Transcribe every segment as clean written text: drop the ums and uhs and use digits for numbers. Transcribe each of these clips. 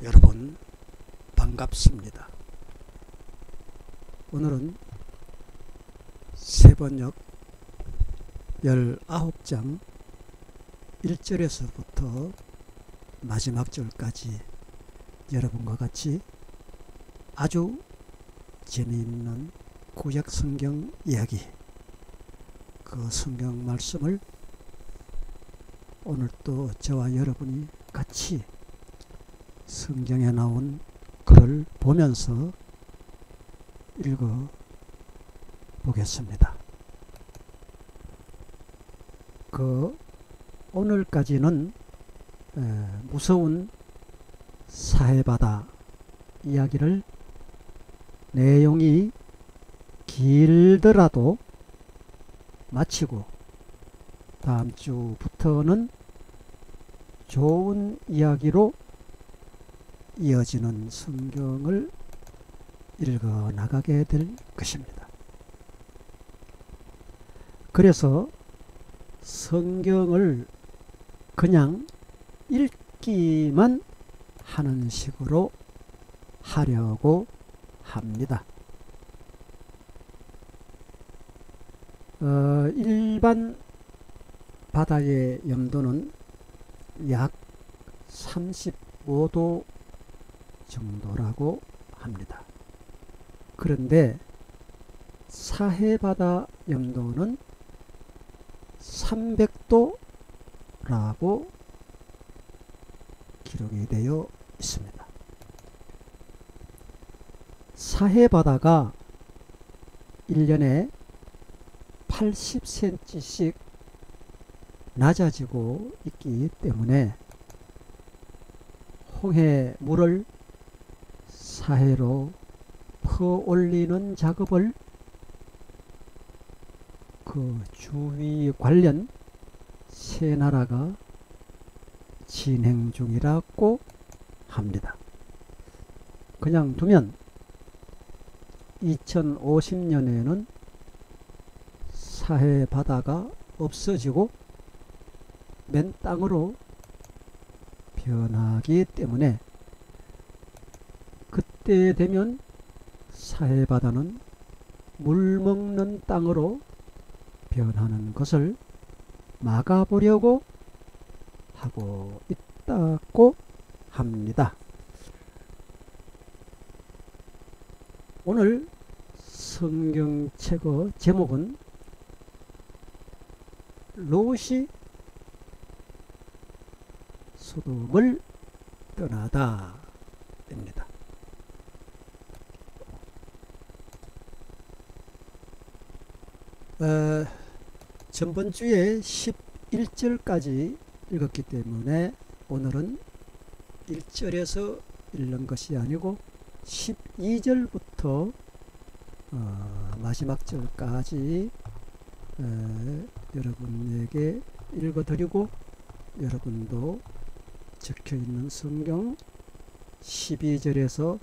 여러분 반갑습니다. 오늘은 세번역 19장 1절에서부터 마지막 절까지 여러분과 같이 아주 재미있는 구약 성경 이야기, 그 성경 말씀을 오늘 또 저와 여러분이 같이 성경에 나온 글을 보면서 읽어 보겠습니다. 오늘까지는 무서운 사해바다 이야기를 내용이 길더라도 마치고 다음 주부터는 좋은 이야기로 이어지는 성경을 읽어 나가게 될 것입니다. 그래서 성경을 그냥 읽기만 하는 식으로 하려고 합니다. 일반 바다의 염도는 약 35도 정도라고 합니다. 그런데 사해바다 염도는 300도라고 기록이 되어 있습니다. 사해바다가 1년에 80cm씩 낮아지고 있기 때문에 홍해 물을 사해로 퍼올리는 작업을 그 주위 관련 세 나라가 진행 중이라고 합니다. 그냥 두면 2050년에는 사해 바다가 없어지고 맨 땅으로 변하기 때문에 그때 되면 사해 바다는 물 먹는 땅으로 변하는 것을 막아보려고 하고 있다고 합니다. 오늘 성경책의 제목은 롯이 소돔을 떠나다 입니다. 전번주에 11절까지 읽었기 때문에 오늘은 1절에서 읽는 것이 아니고 12절부터 마지막 절까지 여러분에게 읽어드리고 여러분도 적혀있는 성경 12절에서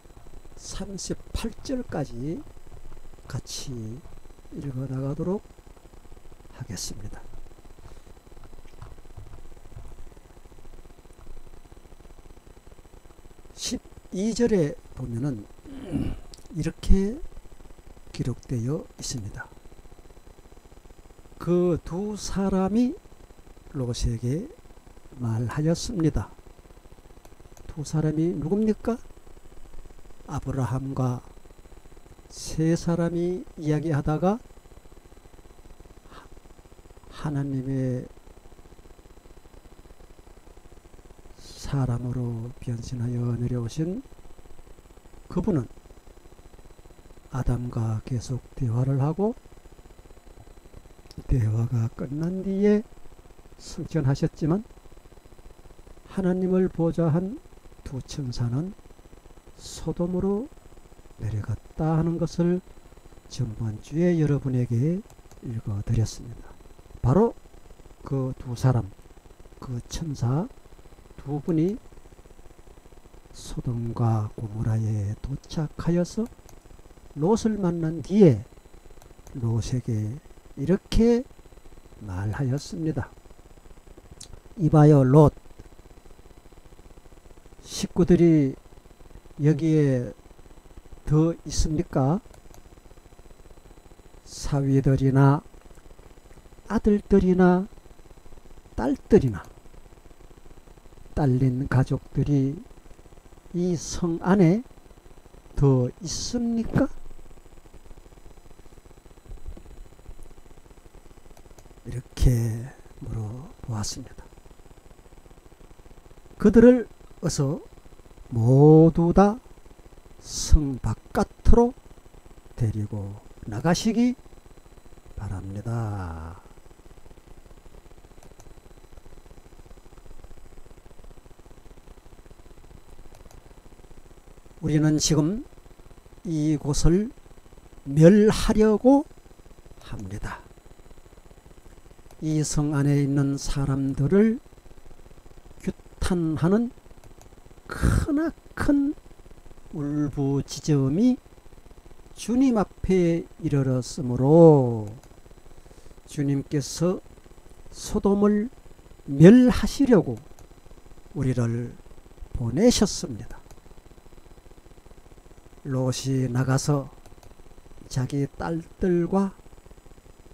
38절까지 같이 읽어 나가도록 하겠습니다. 12절에 보면은 이렇게 기록되어 있습니다. 그 두 사람이 롯에게 말하였습니다. 두 사람이 누굽니까? 아브라함과 세 사람이 이야기하다가 하나님의 사람으로 변신하여 내려오신 그분은 아담과 계속 대화를 하고 대화가 끝난 뒤에 승천하셨지만 하나님을 보좌한 두 천사는 소돔으로 내려갔다 하는 것을 전번주에 여러분에게 읽어드렸습니다. 바로 그 두 사람, 그 천사 두 분이 소돔과 고모라에 도착하여서 롯을 만난 뒤에 롯에게 이렇게 말하였습니다. 이봐요 롯, 식구들이 여기에 더 있습니까? 사위들이나 아들들이나 딸들이나 딸린 가족들이 이 성 안에 더 있습니까? 이렇게 물어보았습니다. 그들을 어서 모두 다 성 바깥으로 데리고 나가시기 바랍니다. 우리는 지금 이곳을 멸하려고 합니다. 이 성 안에 있는 사람들을 규탄하는 크나큰 울부짖음이 주님 앞에 이르렀으므로 주님께서 소돔을 멸하시려고 우리를 보내셨습니다. 롯이 나가서 자기 딸들과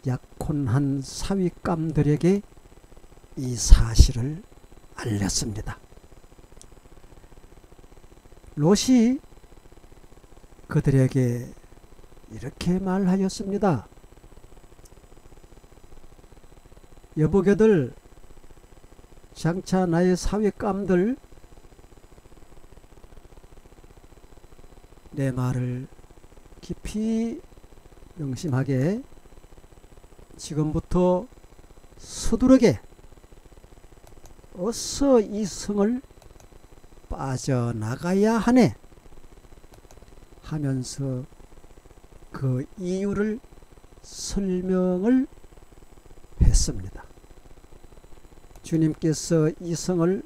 약혼한 사윗감들에게 이 사실을 알렸습니다. 롯이 그들에게 이렇게 말하였습니다. 여보게들, 장차 나의 사윗감들, 내 말을 깊이 명심하게 지금부터 서두르게 어서 이 성을 빠져나가야 하네 하면서 그 이유를 설명을 했습니다. 주님께서 이 성을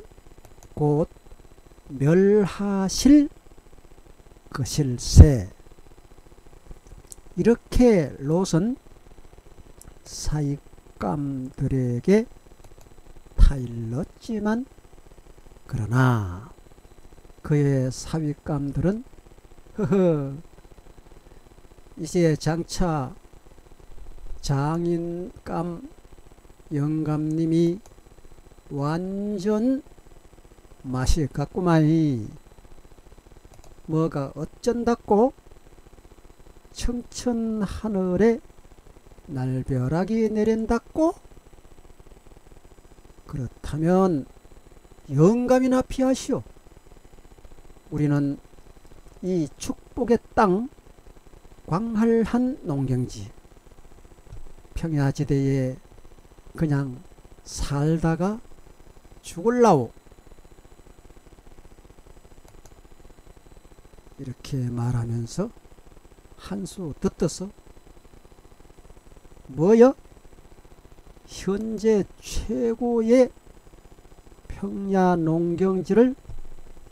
곧 멸하실 것일세. 이렇게 롯은 사익감들에게 타일렀지만 그러나 그의 사윗감들은 이제 장차 장인감 영감님이 완전 맛이 갔구마이. 뭐가 어쩐다고? 청천 하늘에 날벼락이 내린다고? 그렇다면 영감이나 피하시오. 우리는 이 축복의 땅, 광활한 농경지, 평야지대에 그냥 살다가 죽을라오. 이렇게 말하면서 한수 뜯어서 뭐여? 현재 최고의 평야 농경지를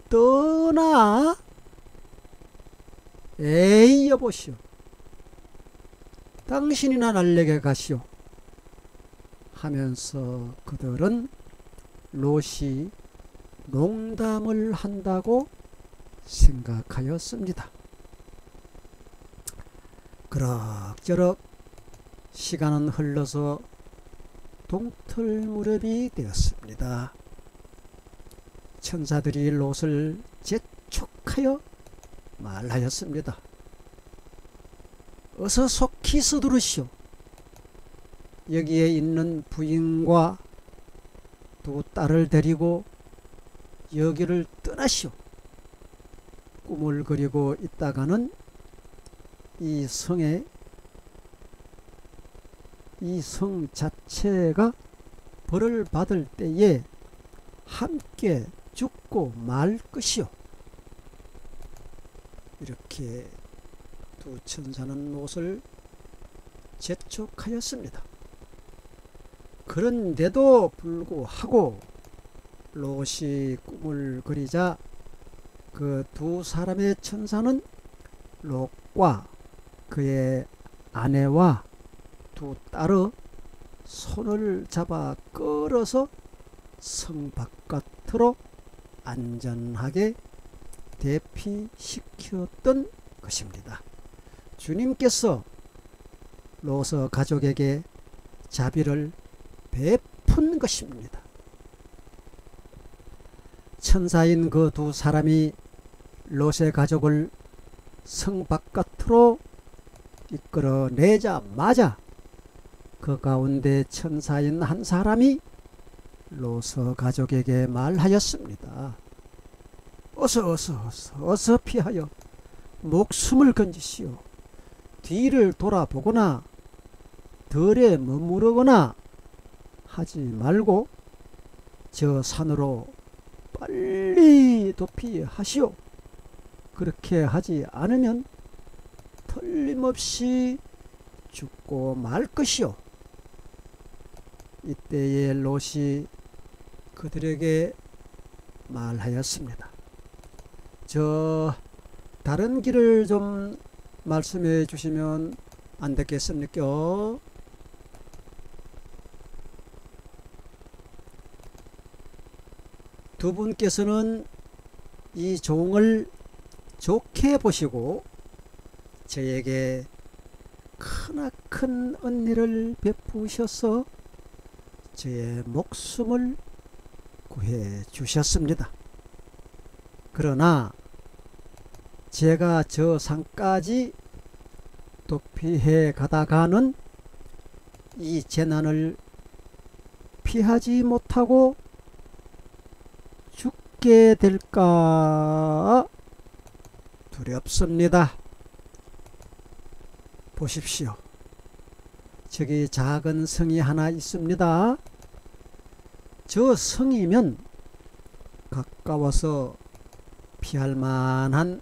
떠나? 에이 여보시오, 당신이나 날래게 가시오 하면서 그들은 롯이 농담을 한다고 생각하였습니다. 그럭저럭 시간은 흘러서 동틀 무렵이 되었습니다. 천사들이 롯을 재촉하여 말하였습니다. 어서 속히 서두르시오. 여기에 있는 부인과 두 딸을 데리고 여기를 떠나시오. 꿈을 그리고 있다가는 이 성 자체가 벌을 받을 때에 함께 죽고 말 것이요. 이렇게 두 천사는 롯을 재촉하였습니다. 그런데도 불구하고 롯이 꿈을 그리자 그 두 사람의 천사는 롯과 그의 아내와 두 딸의 손을 잡아 끌어서 성 바깥으로 안전하게 대피시켰던 것입니다. 주님께서 롯의 가족에게 자비를 베푼 것입니다. 천사인 그 두 사람이 롯의 가족을 성 바깥으로 이끌어내자마자 그 가운데 천사인 한 사람이 롯의 가족에게 말하였습니다. 어서 피하여 목숨을 건지시오. 뒤를 돌아보거나 들에 머무르거나 하지 말고 저 산으로 빨리 도피하시오. 그렇게 하지 않으면 틀림없이 죽고 말 것이오. 이때에 롯이 그들에게 말하였습니다. 다른 길을 좀 말씀해 주시면 안 되겠습니까? 두 분께서는 이 종을 좋게 보시고 저에게 크나큰 은혜를 베푸셔서 저의 목숨을 구해 주셨습니다. 그러나 제가 저 산까지 도피해 가다가는 이 재난을 피하지 못하고 죽게 될까 두렵습니다. 보십시오. 저기 작은 성이 하나 있습니다. 저 성이면 가까워서 피할 만한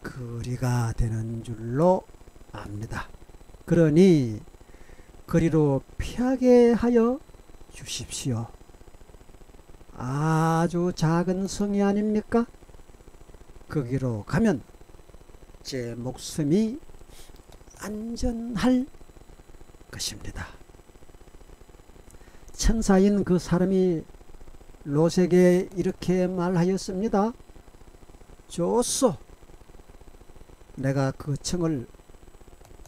거리가 되는 줄로 압니다. 그러니 거리로 피하게 하여 주십시오. 아주 작은 성이 아닙니까? 거기로 가면 제 목숨이 안전할 것입니다. 천사인 그 사람이 롯에게 이렇게 말하였습니다. 좋소. 내가 그 청을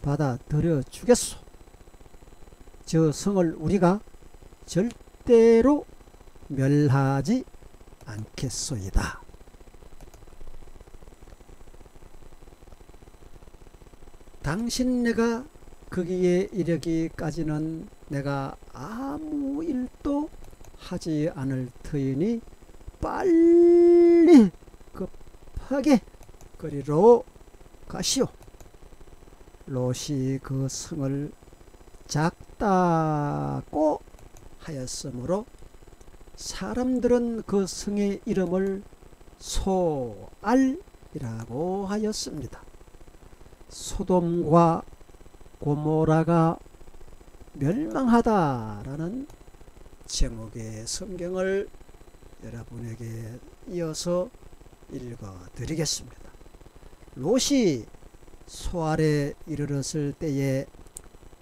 받아들여 주겠소. 저 성을 우리가 절대로 멸하지 않겠소이다. 당신네가 거기에 이르기까지는 내가 아무 일도 하지 않을 터이니 빨리 급하게 거리로 가시오. 롯이 그 성을 작다고 하였으므로 사람들은 그 성의 이름을 소알이라고 하였습니다. 소돔과 고모라가 멸망하다라는 제목의 성경을 여러분에게 이어서 읽어드리겠습니다. 롯이 소알에 이르렀을 때에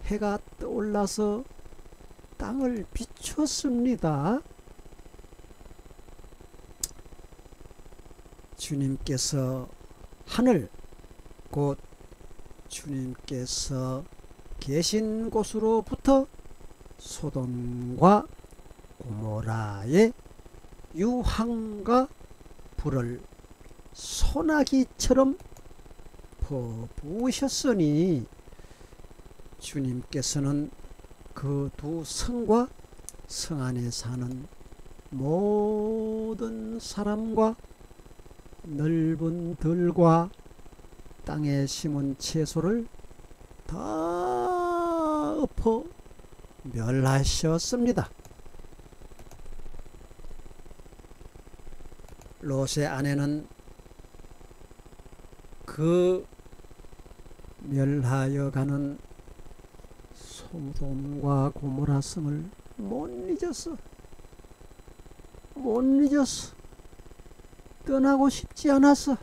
해가 떠올라서 땅을 비췄습니다. 주님께서 하늘 곧 주님께서 계신 곳으로부터 소돔과 고모라의 유황과 불을 소나기처럼 퍼부으셨으니 주님께서는 그 두 성과 성 안에 사는 모든 사람과 넓은 들과 땅에 심은 채소를 다 엎어 멸하셨습니다. 롯의 아내는 그 멸하여 가는 소돔과 고모라 성을 못 잊었어. 떠나고 싶지 않았어.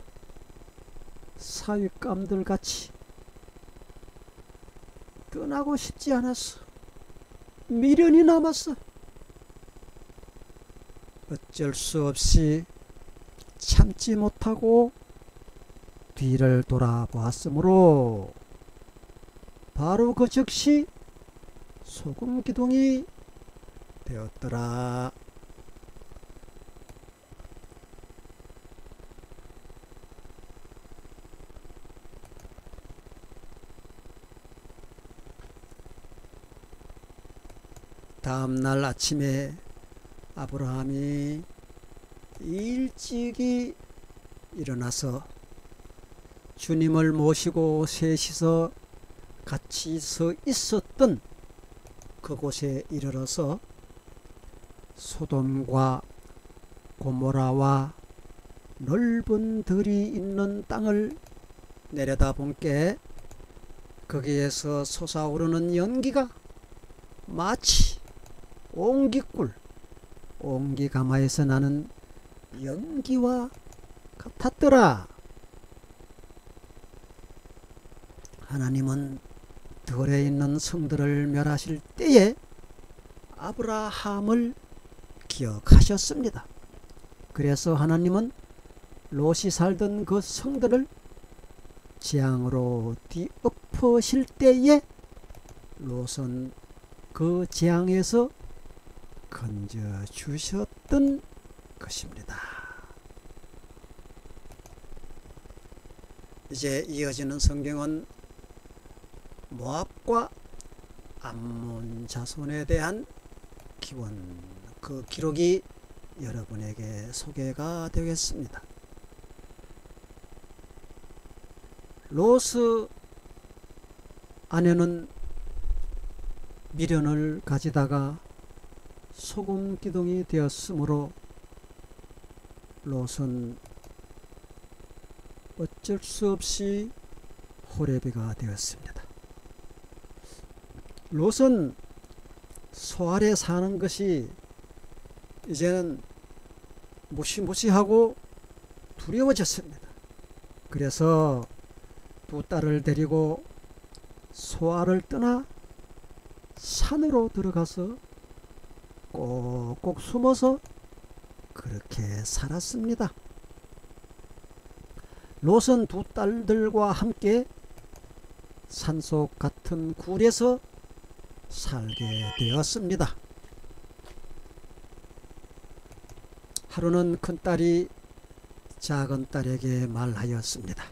사윗감들 같이 떠나고 싶지 않았어. 미련이 남았어. 어쩔 수 없이 참지 못하고 뒤를 돌아보았으므로 바로 그 즉시 소금 기둥이 되었더라. 다음날 아침에 아브라함이 일찍이 일어나서 주님을 모시고 셋이서 같이 서 있었던 그곳에 이르러서 소돔과 고모라와 넓은 들이 있는 땅을 내려다본께 거기에서 솟아오르는 연기가 마치 옹기꿀, 옹기가마에서 나는 연기와 같았더라. 하나님은 들에 있는 성들을 멸하실 때에 아브라함을 기억하셨습니다. 그래서 하나님은 롯이 살던 그 성들을 재앙으로 뒤엎으실 때에 롯은 그 재앙에서 건져 주셨던 것입니다. 이제 이어지는 성경은 모압과 암몬 자손에 대한 기원, 그 기록이 여러분에게 소개가 되겠습니다. 롯의 아내는 미련을 가지다가 소금 기둥이 되었으므로 롯은 어쩔 수 없이 호레비가 되었습니다. 롯은 소 아래 사는 것이 이제는 무시무시하고 두려워졌습니다. 그래서 두 딸을 데리고 소알을 떠나 산으로 들어가서 꼭꼭 숨어서 그렇게 살았습니다. 롯은 두 딸들과 함께 산속 같은 굴에서 살게 되었습니다. 하루는 큰딸이 작은딸에게 말하였습니다.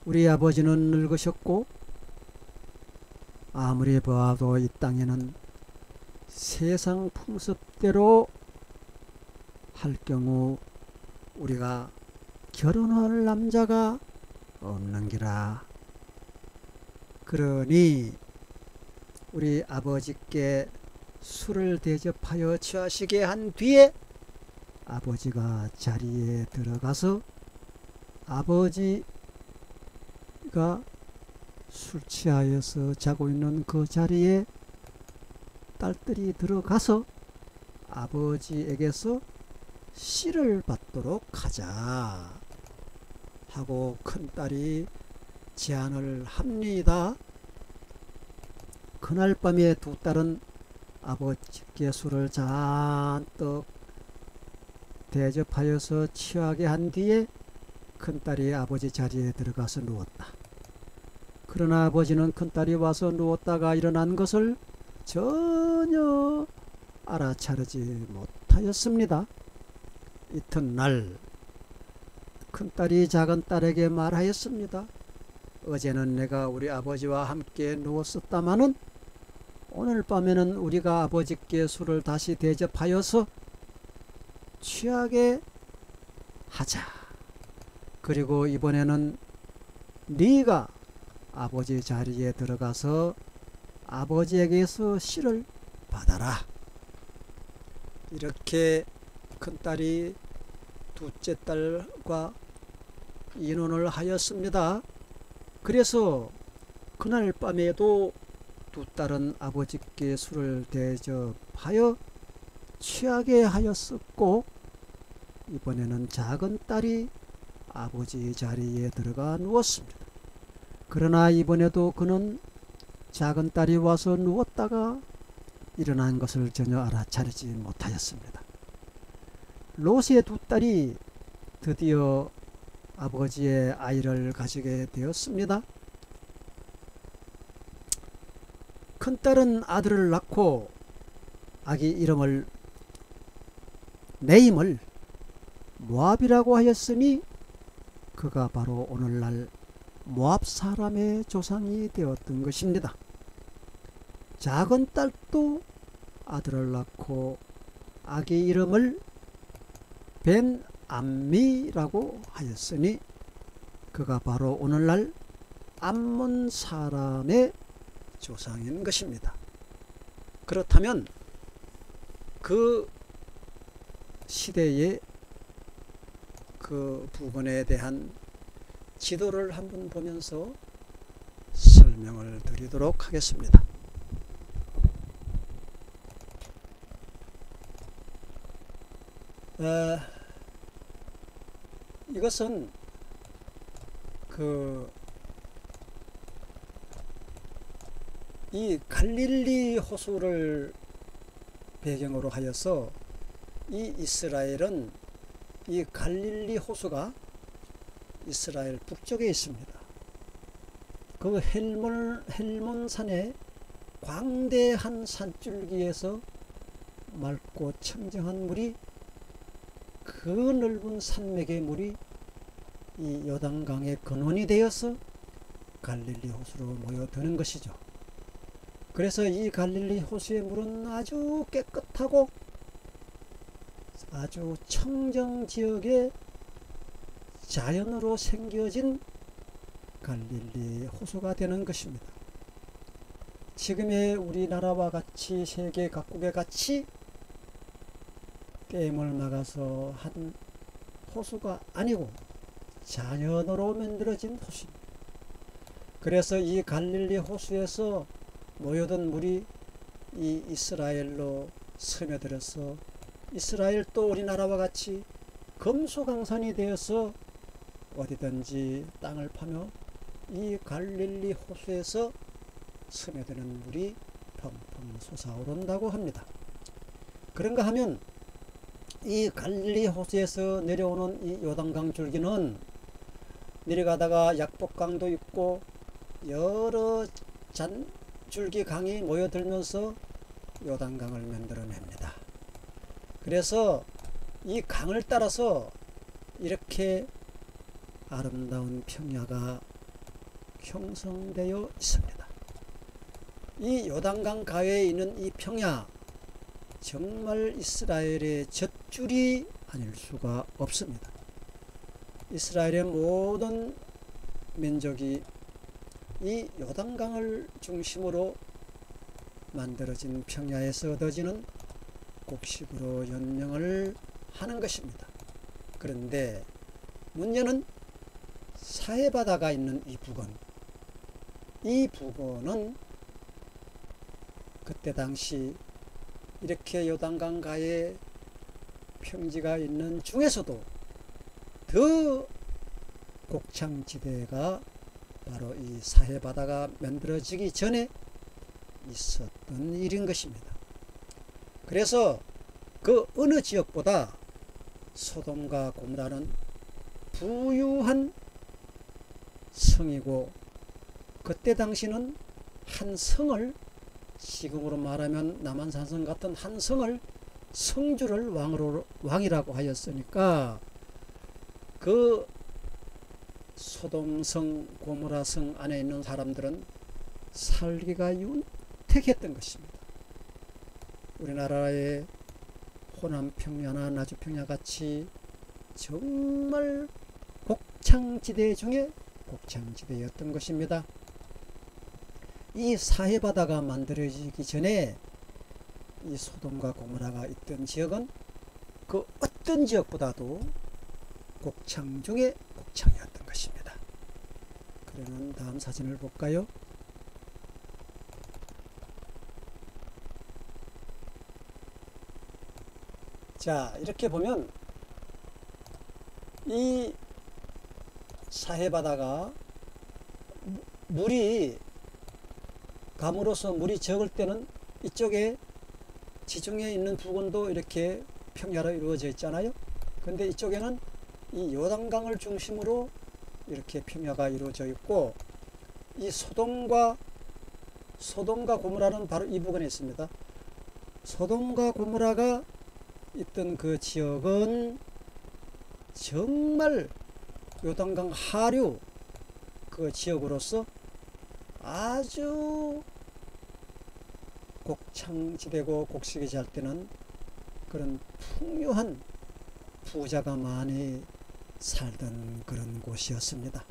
우리 아버지는 늙으셨고 아무리 보아도 이 땅에는 세상 풍습대로 할 경우 우리가 결혼할 남자가 없는기라. 그러니 우리 아버지께 술을 대접하여 취하시게 한 뒤에 아버지가 자리에 들어가서 아버지가 술 취하여서 자고 있는 그 자리에 딸들이 들어가서 아버지에게서 씨를 받도록 하자 하고 큰딸이 제안을 합니다. 그날 밤에 두 딸은 아버지께 술을 잔뜩 대접하여서 취하게 한 뒤에 큰딸이 아버지 자리에 들어가서 누웠다. 그러나 아버지는 큰딸이 와서 누웠다가 일어난 것을 전혀 알아차리지 못하였습니다. 이튿날 큰딸이 작은딸에게 말하였습니다. 어제는 내가 우리 아버지와 함께 누웠었다마는 오늘 밤에는 우리가 아버지께 술을 다시 대접하여서 취하게 하자. 그리고 이번에는 네가 아버지 자리에 들어가서 아버지에게서 씨를 받아라. 이렇게 큰딸이 둘째 딸과 인혼을 하였습니다. 그래서 그날 밤에도 두 딸은 아버지께 술을 대접하여 취하게 하였었고 이번에는 작은 딸이 아버지 자리에 들어가 누웠습니다. 그러나 이번에도 그는 작은 딸이 와서 누웠다가 일어난 것을 전혀 알아차리지 못하였습니다. 롯의 두 딸이 드디어 아버지의 아이를 가지게 되었습니다. 큰딸은 아들을 낳고 아기 이름을 네임을 모압이라고 하였으니 그가 바로 오늘날 모압 사람의 조상이 되었던 것입니다. 작은 딸도 아들을 낳고 아기 이름을 벤 암미라고 하였으니 그가 바로 오늘날 암몬 사람의 조상인 것입니다. 그렇다면 그 시대의 그 부분에 대한 지도를 한번 보면서 설명을 드리도록 하겠습니다. 이것은 이 갈릴리 호수를 배경으로 하여서 이 이스라엘은 이 갈릴리 호수가 이스라엘 북쪽에 있습니다. 그 헬몬산의 광대한 산줄기에서 맑고 청정한 물이 그 넓은 산맥의 물이 이 요단강의 근원이 되어서 갈릴리 호수로 모여드는 것이죠. 그래서 이 갈릴리 호수의 물은 아주 깨끗하고 아주 청정 지역에 자연으로 생겨진 갈릴리 호수가 되는 것입니다. 지금의 우리나라와 같이 세계 각국에 같이 댐을 막아서 한 호수가 아니고 자연으로 만들어진 호수입니다. 그래서 이 갈릴리 호수에서 모여든 물이 이 이스라엘로 스며들어서 이스라엘 또 우리나라와 같이 금수강산이 되어서 어디든지 땅을 파며 이 갈릴리 호수에서 스며드는 물이 펑펑 솟아오른다고 합니다. 그런가 하면 이 갈릴리 호수에서 내려오는 이 요단강 줄기는 내려가다가 약복강도 있고 여러 줄기 강이 모여들면서 요단강을 만들어냅니다. 그래서 이 강을 따라서 이렇게 아름다운 평야가 형성되어 있습니다. 이 요단강 가에 있는 이 평야, 정말 이스라엘의 젖줄이 아닐 수가 없습니다. 이스라엘의 모든 민족이 이 요단강을 중심으로 만들어진 평야에서 얻어지는 곡식으로 연명을 하는 것입니다. 그런데 문제는 사해바다가 있는 이 부근은 그때 당시 이렇게 요단강 가에 평지가 있는 중에서도 더 곡창지대가 바로 이 사해바다가 만들어지기 전에 있었던 일인 것입니다. 그래서 그 어느 지역보다 소돔과 고모라는 부유한 성이고 그때 당시는 한 성을, 지금으로 말하면 남한산성 같은 한 성을 성주를 왕이라고 하였으니까 그 소돔성, 고모라성 안에 있는 사람들은 살기가 윤택했던 것입니다. 우리나라의 호남평야나 나주평야 같이 정말 곡창지대 중에 곡창지대였던 것입니다. 이 사해바다가 만들어지기 전에 이 소돔과 고모라가 있던 지역은 그 어떤 지역보다도 곡창 중에 곡창이었던 것입니다. 그러면 다음 사진을 볼까요? 자, 이렇게 보면 이 사해바다가 물이 감으로써 물이 적을 때는 이쪽에 지중해에 있는 부근도 이렇게 평야로 이루어져 있잖아요. 근데 이쪽에는 이 요단강을 중심으로 이렇게 평야가 이루어져 있고, 이 소돔과 고모라는 바로 이 부근에 있습니다. 소돔과 고모라가 있던 그 지역은 정말 요단강 하류 그 지역으로서 아주 곡창지대고 곡식이 잘 때는 그런 풍요한 부자가 많이 살던 그런 곳이었습니다.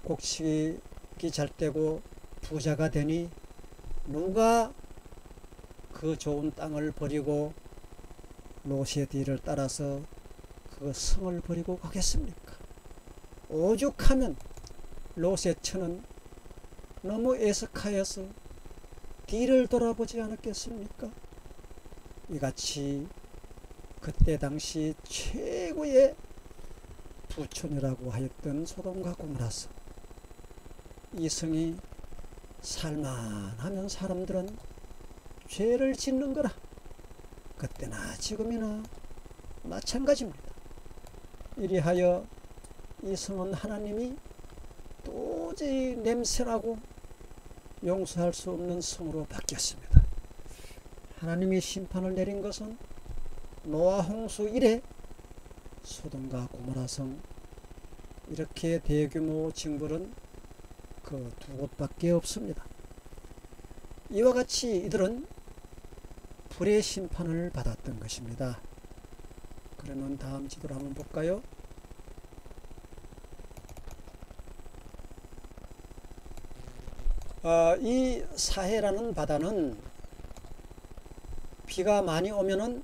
곡식이 잘 되고 부자가 되니 누가 그 좋은 땅을 버리고 롯의 뒤를 따라서 그 성을 버리고 가겠습니까? 오죽하면 롯의 처는 너무 애석하여서 뒤를 돌아보지 않았겠습니까? 이같이 그때 당시 최고의 부촌이라고 하였던 소돔과 고모라서 이 성이 살만하면 사람들은 죄를 짓는 거라. 그때나 지금이나 마찬가지입니다. 이리하여 이 성은 하나님이 도저히 냄새나고 용서할 수 없는 성으로 바뀌었습니다. 하나님이 심판을 내린 것은 노아 홍수 이래 소돔과 고모라 성, 이렇게 대규모 징벌은 그 두 곳밖에 없습니다. 이와 같이 이들은 불의 심판을 받았던 것입니다. 그러면 다음 지도를 한번 볼까요? 이 사해라는 바다는 비가 많이 오면은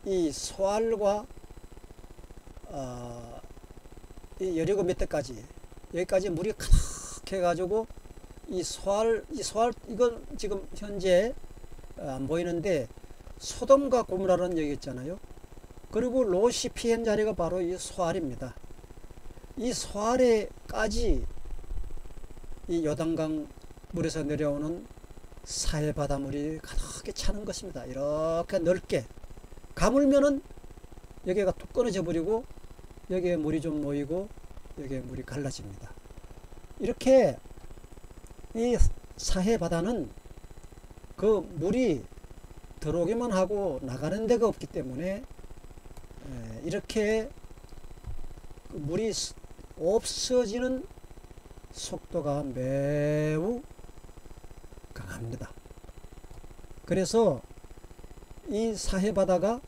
이 소알과 이 여리고 밑에까지 여기까지 물이 가득 해가지고 이 소알 이건 지금 현재 안 보이는데 소돔과 고모라는 여기 있잖아요. 그리고 롯이 피한 자리가 바로 이 소알입니다. 이 소알에까지 이 요단강 물에서 내려오는 사해 바닷물이 가득히 차는 것입니다. 이렇게 넓게 가물면은 여기가 툭 끊어져 버리고 여기에 물이 좀 모이고 여기에 물이 갈라집니다. 이렇게 이 사해 바다는 그 물이 들어오기만 하고 나가는 데가 없기 때문에 이렇게 물이 없어지는 속도가 매우 강합니다. 그래서 이 사해 바다가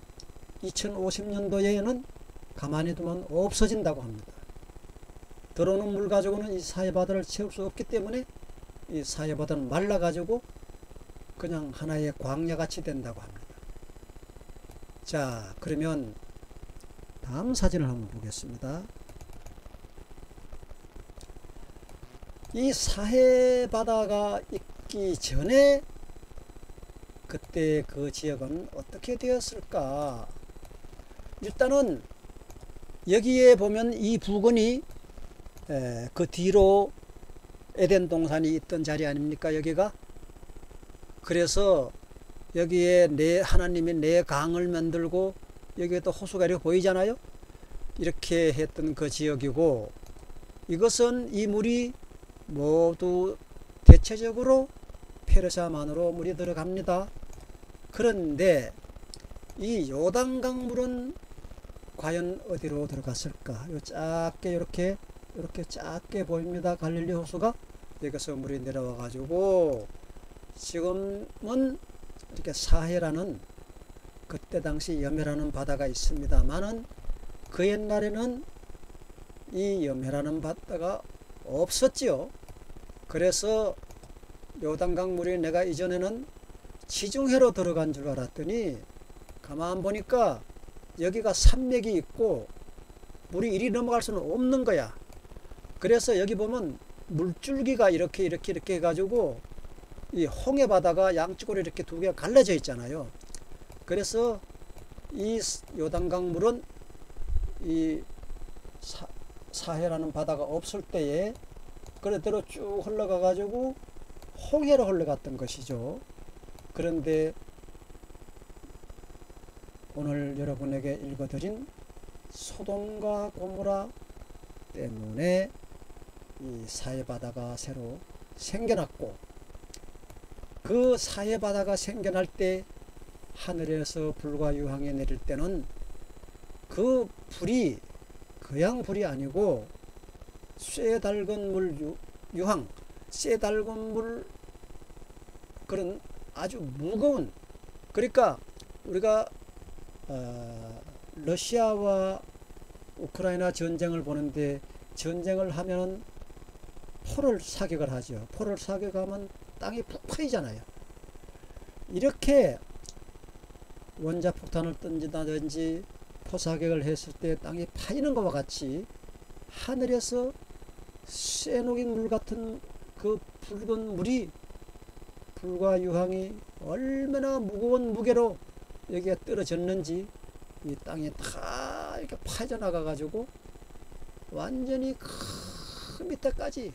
2050년도에는 가만히 두면 없어진다고 합니다. 들어오는 물 가지고는 이 사해 바다를 채울 수 없기 때문에 이 사해 바다는 말라 가지고 그냥 하나의 광야같이 된다고 합니다. 자, 그러면 다음 사진을 한번 보겠습니다. 이 사해 바다가 있기 전에 그때 그 지역은 어떻게 되었을까? 일단은 여기에 보면 이 부근이 그 뒤로 에덴 동산이 있던 자리 아닙니까? 여기가. 그래서 여기에 하나님이 네 강을 만들고 여기에 또 호수가 이렇게 보이잖아요. 이렇게 했던 그 지역이고, 이것은 이 물이 모두 대체적으로 페르시아만으로 물이 들어갑니다. 그런데 이 요단강 물은 과연 어디로 들어갔을까? 요 작게 이렇게 작게 보입니다. 갈릴리 호수가 여기서 물이 내려와 가지고 지금은 이렇게 사해라는 그때 당시 염해라는 바다가 있습니다만은 그 옛날에는 이 염해라는 바다가 없었지요. 그래서 요단강 물이 내가 이전에는 지중해로 들어간 줄 알았더니 가만 보니까 여기가 산맥이 있고 물이 이리 넘어갈 수는 없는 거야. 그래서 여기 보면 물줄기가 이렇게 해가지고 이 홍해 바다가 양쪽으로 이렇게 두 개가 갈라져 있잖아요. 그래서 이 요단강 물은 이 사해라는 바다가 없을 때에 그대로 쭉 흘러가 가지고 홍해로 흘러갔던 것이죠. 그런데 오늘 여러분에게 읽어드린 소돔과 고모라 때문에 이 사해바다가 새로 생겨났고, 그 사해바다가 생겨날 때 하늘에서 불과 유황이 내릴 때는 그 불이 그냥 불이 아니고 쇠달근 물 유황, 쇠달근 물, 그런 아주 무거운, 그러니까 우리가 러시아와 우크라이나 전쟁을 보는데, 전쟁을 하면 포를 사격을 하죠. 포를 사격하면 땅이 푹 파이잖아요. 이렇게 원자폭탄을 던진다든지 포사격을 했을 때 땅이 파이는 것과 같이 하늘에서 쇠녹인 물 같은 그 붉은 물이, 불과 유황이 얼마나 무거운 무게로 여기에 떨어졌는지 이 땅이 다 이렇게 파져나가 가지고 완전히 그 밑에까지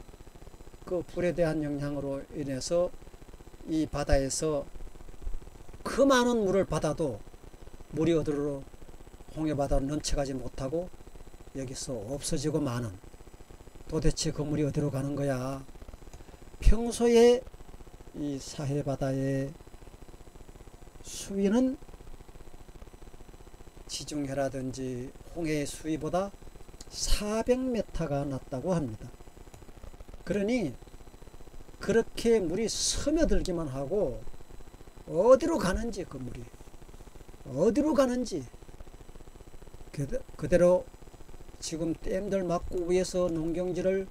그 불에 대한 영향으로 인해서 이 바다에서 그 많은 물을 받아도 물이 어디로 홍해바다로 넘쳐가지 못하고 여기서 없어지고 마는, 도대체 그 물이 어디로 가는 거야. 평소에 이 사해바다의 수위는 지중해라든지 홍해의 수위보다 400m가 낮다고 합니다. 그러니 그렇게 물이 스며들기만 하고 어디로 가는지, 그 물이 어디로 가는지, 그대로 지금 댐들 막고 위에서 농경지를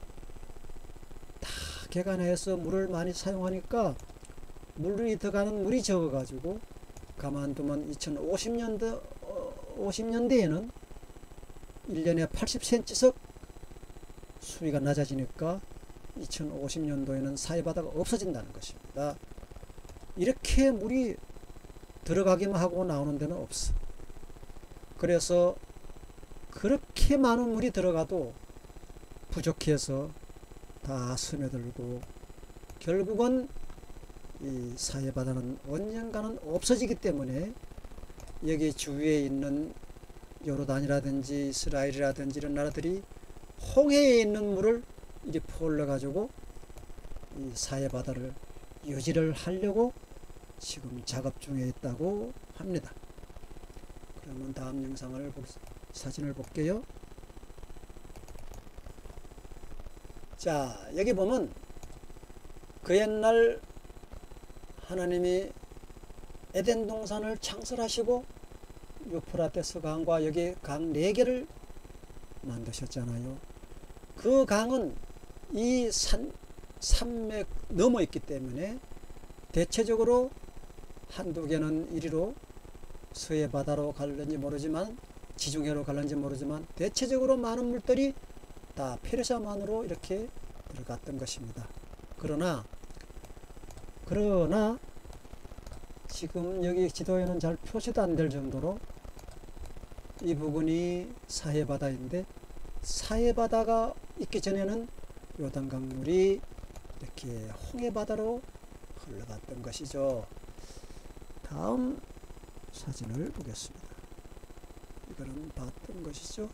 다 개간해서 물을 많이 사용하니까 물이 들어가는 물이 적어가지고 가만두면 50년대에는 1년에 80cm씩 수위가 낮아지니까 2050년도에는 사해바다가 없어진다는 것입니다. 이렇게 물이 들어가기만 하고 나오는 데는 없어. 그래서 그렇게 많은 물이 들어가도 부족해서 다 스며들고 결국은 이 사해바다는 언젠가는 없어지기 때문에 여기 주위에 있는 요르단이라든지 이스라엘이라든지 이런 나라들이 홍해에 있는 물을 이리 퍼올려 가지고 이 사해바다를 유지를 하려고 지금 작업 중에 있다고 합니다. 그러면 다음 영상을 사진을 볼게요. 자, 여기 보면 그 옛날 하나님이 에덴 동산을 창설하시고 유프라테스 강과 여기 강 4개를 만드셨잖아요. 그 강은 이 산맥 넘어 있기 때문에 대체적으로 한두 개는 이리로 서해바다로 갈는지 모르지만, 지중해로 갈는지 모르지만 대체적으로 많은 물들이 다 페르시아만으로 이렇게 들어갔던 것입니다. 그러나 지금 여기 지도에는 잘 표시도 안 될 정도로 이 부분이 사해바다인데, 사해바다가 있기 전에는 요단강물이 이렇게 홍해바다로 흘러갔던 것이죠. 다음 사진을 보겠습니다. 이거는 봤던 것이죠.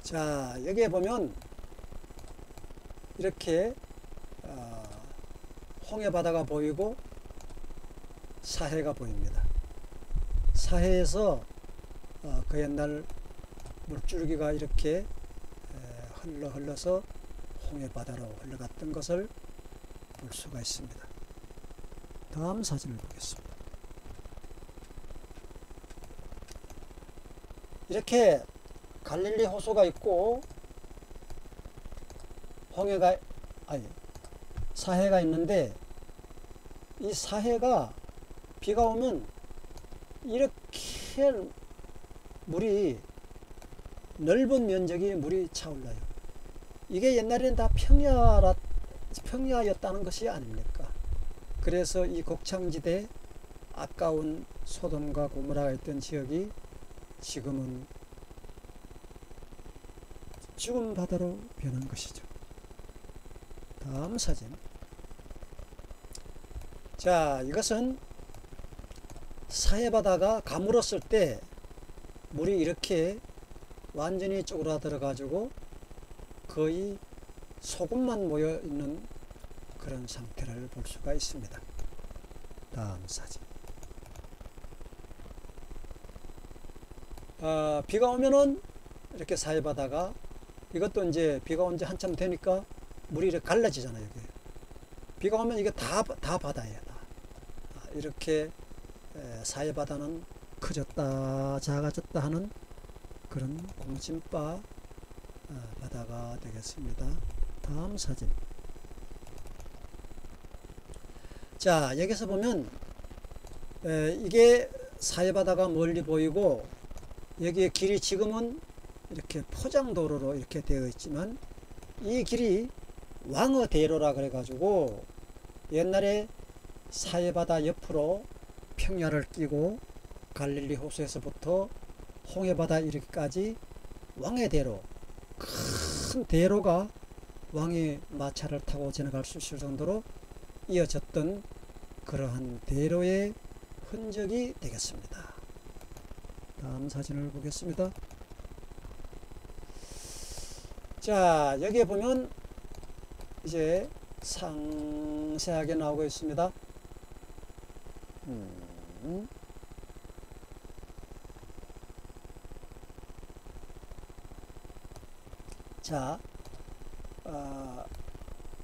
자, 여기에 보면 이렇게 홍해바다가 보이고 사해가 보입니다. 사해에서 그 옛날 물줄기가 이렇게 흘러서 홍해바다로 흘러갔던 것을 볼 수가 있습니다. 다음 사진을 보겠습니다. 이렇게 갈릴리 호수가 있고 사해가 있는데, 이 사해가 비가 오면 이렇게 물이 넓은 면적이 물이 차올라요. 이게 옛날에는 다 평야였다는 것이 아닙니까? 그래서 이 곡창지대, 아까운 소돔과 고모라가 있던 지역이 지금은 죽은 바다로 변한 것이죠. 다음 사진. 자, 이것은 사해바다가 가물었을 때 물이 이렇게 완전히 쪼그라들어 가지고 거의 소금만 모여 있는 그런 상태를 볼 수가 있습니다. 다음 사진. 비가 오면은 이렇게 사해바다가, 이것도 이제 비가 온 지 한참 되니까 물이 이렇게 갈라지잖아요. 여기. 비가 오면 이게 다 바다예요. 다. 이렇게 사해바다는 커졌다 작아졌다 하는 그런 공심바 바다가 되겠습니다. 다음 사진. 자, 여기서 보면 이게 사해바다가 멀리 보이고, 여기에 길이 지금은 이렇게 포장도로로 이렇게 되어 있지만, 이 길이 왕어대로라 그래 가지고 옛날에 사해바다 옆으로 평야를 끼고 갈릴리 호수에서부터 홍해바다 이르기까지 왕의 대로, 큰 대로가 왕이 마차를 타고 지나갈 수 있을 정도로 이어졌던 그러한 대로의 흔적이 되겠습니다. 다음 사진을 보겠습니다. 자, 여기에 보면 이제 상세하게 나오고 있습니다. 자,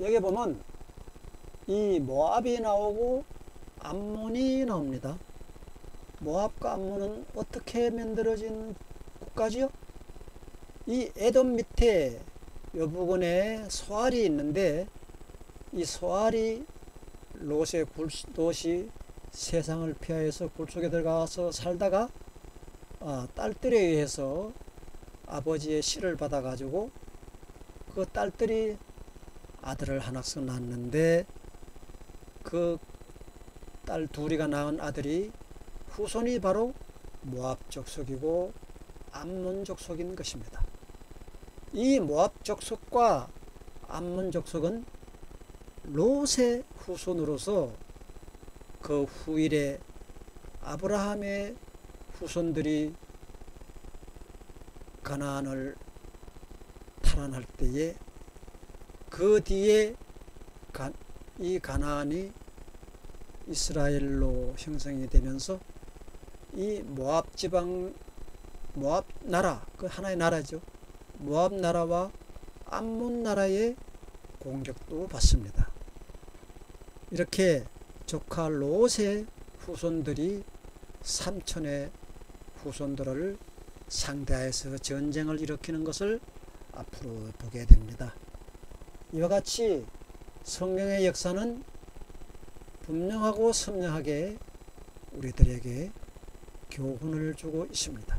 여기 보면 이 모압이 나오고 암몬이 나옵니다. 모압과 암몬은 어떻게 만들어진 국가지요? 이 에돔 밑에 이 부분에 소알이 있는데, 이 소알이 롯이 세상을 피하여서 굴 속에 들어가서 살다가 딸들에 의해서 아버지의 시를 받아 가지고 그 딸들이 아들을 하나씩 낳았는데, 그 딸 둘이가 낳은 아들이 후손이 바로 모압 족속이고 암몬 족속인 것입니다. 이 모압 족속과 암몬 족속은 롯의 후손으로서 그 후일에 아브라함의 후손들이 가나안을 탈환할 때에 그 뒤에 이 가나안이 이스라엘로 형성이 되면서 이 모압 지방, 모압 나라, 그 하나의 나라죠. 모압 나라와 암몬 나라의 공격도 받습니다. 이렇게 조카 롯의 후손들이 삼촌의 후손들을 상대하여서 전쟁을 일으키는 것을 앞으로 보게 됩니다. 이와 같이 성경의 역사는 분명하고 선명하게 우리들에게 교훈을 주고 있습니다.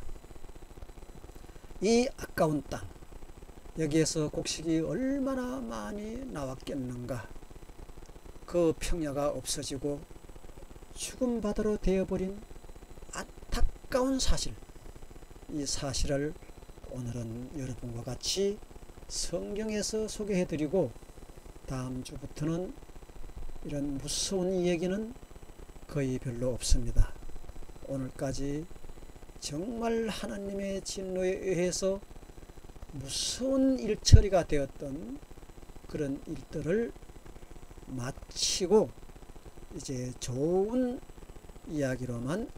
이 아까운 땅, 여기에서 곡식이 얼마나 많이 나왔겠는가. 그 평야가 없어지고 죽음 바다로 되어버린 안타까운 사실, 이 사실을 오늘은 여러분과 같이 성경에서 소개해드리고, 다음 주부터는 이런 무서운 이야기는 거의 별로 없습니다. 오늘까지 정말 하나님의 진노에 의해서 무서운 일처리가 되었던 그런 일들을 마치고 이제 좋은 이야기로만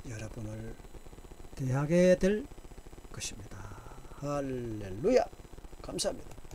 여러분을 대하게 될 것입니다. 할렐루야! 감사합니다.